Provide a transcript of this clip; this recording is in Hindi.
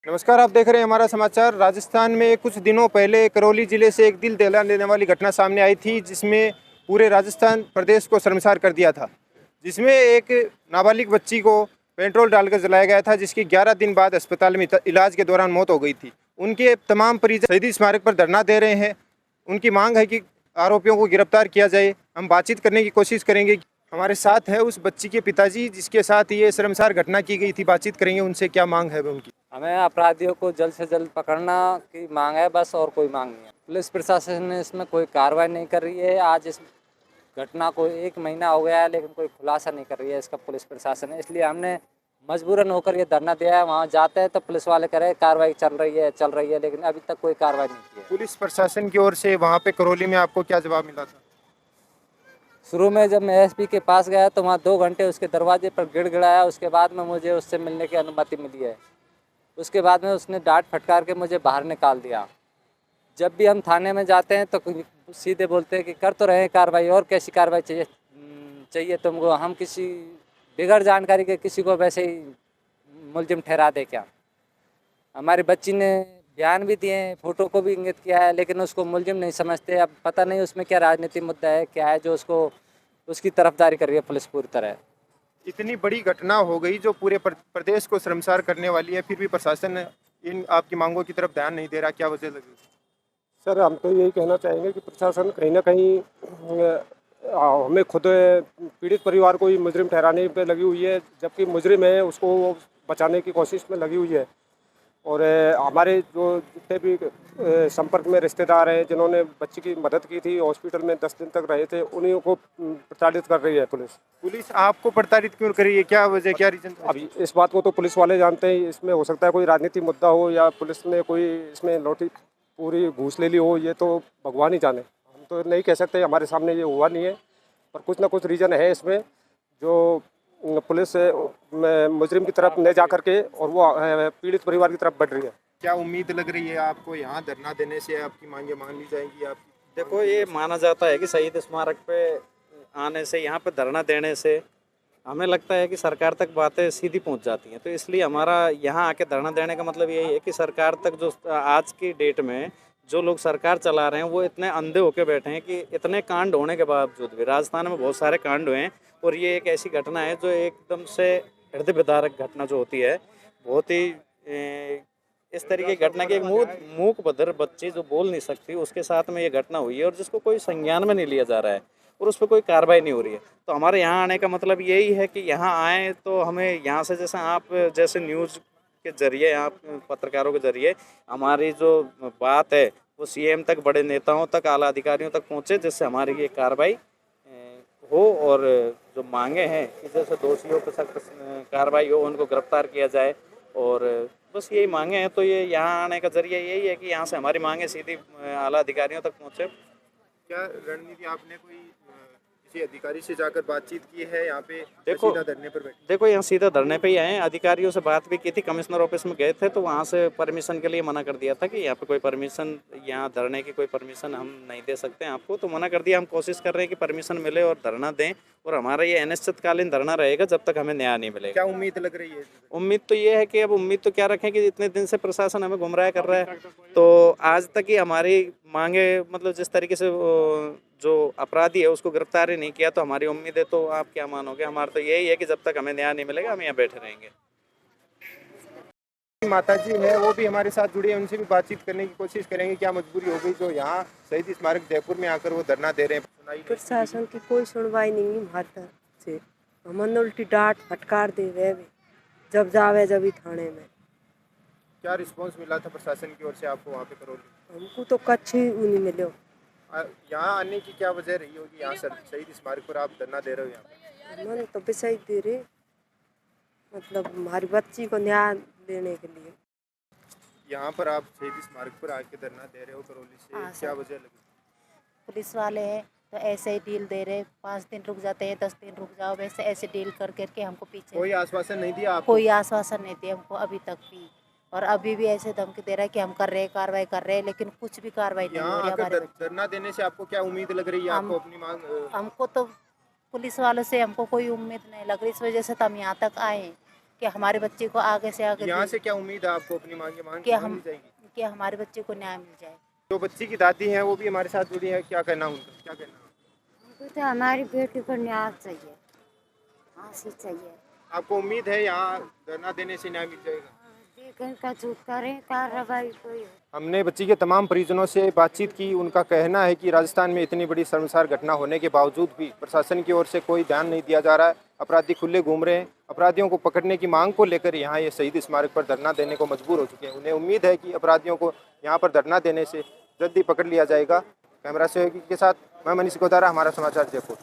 नमस्कार, आप देख रहे हैं हमारा समाचार। राजस्थान में कुछ दिनों पहले करौली जिले से एक दिल दहला देने वाली घटना सामने आई थी, जिसमें पूरे राजस्थान प्रदेश को शर्मसार कर दिया था। जिसमें एक नाबालिग बच्ची को पेट्रोल डालकर जलाया गया था, जिसकी 11 दिन बाद अस्पताल में इलाज के दौरान मौत हो गई थी। उनके तमाम परिजन शहीदी स्मारक पर धरना दे रहे हैं। उनकी मांग है कि आरोपियों को गिरफ्तार किया जाए। हम बातचीत करने की कोशिश करेंगे। हमारे साथ है उस बच्ची के पिताजी, जिसके साथ ये शर्मसार घटना की गई थी। बातचीत करेंगे उनसे, क्या मांग है उनकी। हमें अपराधियों को जल्द से जल्द पकड़ना की मांग है, बस, और कोई मांग नहीं है। पुलिस प्रशासन ने इसमें कोई कार्रवाई नहीं कर रही है। आज इस घटना को 1 महीना हो गया है, लेकिन कोई खुलासा नहीं कर रही है इसका पुलिस प्रशासन है। इसलिए हमने मजबूरन होकर ये धरना दिया है। वहाँ जाते हैं तो पुलिस वाले कह रहे हैं कार्रवाई चल रही है, लेकिन अभी तक कोई कार्रवाई नहीं की है। पुलिस प्रशासन की ओर से वहाँ पे करौली में आपको क्या जवाब मिला था? शुरू में जब मैं एसपी के पास गया तो वहाँ 2 घंटे उसके दरवाजे पर गिड़गिड़ाया। उसके बाद में मुझे उससे मिलने की अनुमति मिली है। उसके बाद में उसने डांट फटकार के मुझे बाहर निकाल दिया। जब भी हम थाने में जाते हैं तो सीधे बोलते हैं कि कर तो रहे हैं कार्रवाई, और कैसी कार्रवाई चाहिए तुमको? हम किसी बिगड़ जानकारी के किसी को वैसे ही मुलजिम ठहरा दे क्या? हमारी बच्ची ने बयान भी दिए, फोटो को भी इंगित किया है, लेकिन उसको मुलजिम नहीं समझते। अब पता नहीं उसमें क्या राजनीतिक मुद्दा है, क्या है जो उसको उसकी तरफदारी कर रही है पुलिस पूरी तरह। इतनी बड़ी घटना हो गई जो पूरे प्रदेश को शर्मसार करने वाली है, फिर भी प्रशासन इन आपकी मांगों की तरफ ध्यान नहीं दे रहा। क्या वजह लगी? सर, हम तो यही कहना चाहेंगे कि प्रशासन कहीं ना कहीं हमें खुद पीड़ित परिवार को ही मुजरिम ठहराने पे लगी हुई है, जबकि मुजरिम है उसको बचाने की कोशिश में लगी हुई है। और हमारे जो जितने भी संपर्क में रिश्तेदार हैं जिन्होंने बच्ची की मदद की थी, हॉस्पिटल में 10 दिन तक रहे थे, उन्हीं को प्रताड़ित कर रही है पुलिस। पुलिस आपको प्रताड़ित क्यों कर रही है? क्या वजह, क्या रीजन? अभी इस बात को तो पुलिस वाले जानते हैं। इसमें हो सकता है कोई राजनीतिक मुद्दा हो या पुलिस ने कोई इसमें लौटी पूरी घूस ले ली हो, ये तो भगवान ही जाने। हम तो नहीं कह सकते, हमारे सामने ये हुआ नहीं है, पर कुछ ना कुछ रीज़न है इसमें जो पुलिस मुजरिम की तरफ ले जा करके और वो पीड़ित परिवार की तरफ बढ़ रही है। क्या उम्मीद लग रही है आपको यहाँ धरना देने से आपकी मांगे मान ली जाएंगी? आपकी देखो, ये माना जाता है कि शहीद स्मारक पे आने से, यहाँ पे धरना देने से हमें लगता है कि सरकार तक बातें सीधी पहुंच जाती हैं। तो इसलिए हमारा यहाँ आके धरना देने का मतलब यही है कि सरकार तक, जो आज की डेट में जो लोग सरकार चला रहे हैं वो इतने अंधे होके बैठे हैं कि इतने कांड होने के बावजूद भी, राजस्थान में बहुत सारे कांड हुए हैं और ये एक ऐसी घटना है जो एकदम से हृदय विदारक घटना जो होती है, बहुत ही इस तरीके की घटना की एक मूक बधिर बच्ची जो बोल नहीं सकती, उसके साथ में ये घटना हुई है और जिसको कोई संज्ञान में नहीं लिया जा रहा है और उस पर कोई कार्रवाई नहीं हो रही है। तो हमारे यहाँ आने का मतलब यही है कि यहाँ आएँ तो हमें यहाँ से, जैसे आप जैसे न्यूज़ के जरिए, आप पत्रकारों के जरिए हमारी जो बात है वो सीएम तक, बड़े नेताओं तक, आला अधिकारियों तक पहुँचे, जिससे हमारी ये कार्रवाई हो और जो मांगे हैं कि जैसे दोषियों पर सख्त कार्रवाई हो, उनको गिरफ्तार किया जाए, और बस यही मांगे हैं। तो ये यहाँ आने का जरिया यही है कि यहाँ से हमारी मांगे सीधी आला अधिकारियों तक पहुँचे। क्या रणनीति आपने कोई किसी अधिकारी से जाकर बातचीत की है? यहाँ पे देखो, सीधा धरने पर बैठे? देखो, यहाँ सीधा धरने पे ही आए हैं। अधिकारियों से बात भी की थी, कमिश्नर ऑफिस में गए थे तो वहाँ से परमिशन के लिए मना कर दिया था कि यहाँ पे कोई परमिशन, यहाँ धरने की कोई परमिशन हम नहीं दे सकते हैं आपको, तो मना कर दिया। हम कोशिश कर रहे हैं कि परमिशन मिले और धरना दें, और हमारा ये अनिश्चितकालीन धरना रहेगा जब तक हमें न्याय नहीं मिलेगा। क्या उम्मीद लग रही है? उम्मीद तो ये है कि अब उम्मीद तो क्या रखें कि इतने दिन से प्रशासन हमें गुमराह कर रहा है, तो आज तक ही हमारी मांगे, मतलब जिस तरीके से जो अपराधी है उसको गिरफ्तार ही नहीं किया, तो हमारी उम्मीद है, तो आप क्या मानोगे, हमारा तो यही है कि जब तक हमें न्याय नहीं मिलेगा हम यहाँ बैठे रहेंगे। माता जी है, वो भी हमारे साथ जुड़ी है, उनसे भी बातचीत करने की कोशिश करेंगे। क्या मजबूरी हो गई जो यहाँ शहीद स्मारक जयपुर में आकर वो धरना दे रहे हैं? प्रशासन की कोई सुनवाई नहीं है हमारी तरफ से। हमन उल्टी डांट फटकार दे रहे, जब जावे जब ही थाने में। क्या रिस्पांस मिला था प्रशासन की ओर से आपको वहाँ पे करौली? हमको तो कच्छ ही नहीं मिलो। यहाँ आने की क्या वजह रही होगी? यहाँ शहीद स्मारक पर आप धरना दे रहे हो? यहाँ हमन तो विषय दे रहे, मतलब हमारी बच्ची को न्याय देने के लिए। यहाँ पर आप शहीद स्मारक पर आके धरना दे रहे हो करौली से, क्या वजह लगी? पुलिस वाले हैं तो ऐसे ही डील दे रहे, 5 दिन रुक जाते हैं, 10 दिन रुक जाओ, वैसे ऐसे डील कर करके हमको पीछे। कोई आश्वासन नहीं दिया आपको? कोई आश्वासन नहीं दिया हमको अभी तक भी, और अभी भी ऐसे धमकी दे रहा है कि हम कर रहे हैं, कार्रवाई कर रहे हैं, लेकिन कुछ भी कार्रवाई नहीं हो यहाँ रही आकर हमारे। धरना देने से आपको क्या उम्मीद लग रही है? आपको अपनी मांग? हमको तो पुलिस वालों से हमको कोई उम्मीद नहीं लग रही, इस वजह से तो हम यहाँ तक आए। कि हमारे बच्चे को आगे से आगे यहाँ से क्या उम्मीद है आपको अपनी मांग कि हम मिल जाएगी? कि हमारे बच्चे को न्याय मिल जाए। जो बच्ची की दादी हैं वो भी हमारे साथ जुड़ी हैं, क्या कहना उनका, क्या कहना? हमको तो हमारी बेटी को न्याय चाहिए, फांसी चाहिए। आपको उम्मीद है यहाँ धरना देने से न्याय मिल जाएगा? देखें का चूक करें कार्रवाई कोई हो। हमने बच्ची के तमाम परिजनों से बातचीत की। उनका कहना है कि राजस्थान में इतनी बड़ी शर्मसार घटना होने के बावजूद भी प्रशासन की ओर से कोई ध्यान नहीं दिया जा रहा है। अपराधी खुले घूम रहे हैं। अपराधियों को पकड़ने की मांग को लेकर यहाँ ये शहीद स्मारक पर धरना देने को मजबूर हो चुके हैं। उन्हें उम्मीद है कि अपराधियों को यहाँ पर धरना देने से जल्दी पकड़ लिया जाएगा। कैमरा सहयोगी के साथ मैं मनीष गोदारा, हमारा समाचार जयपुर।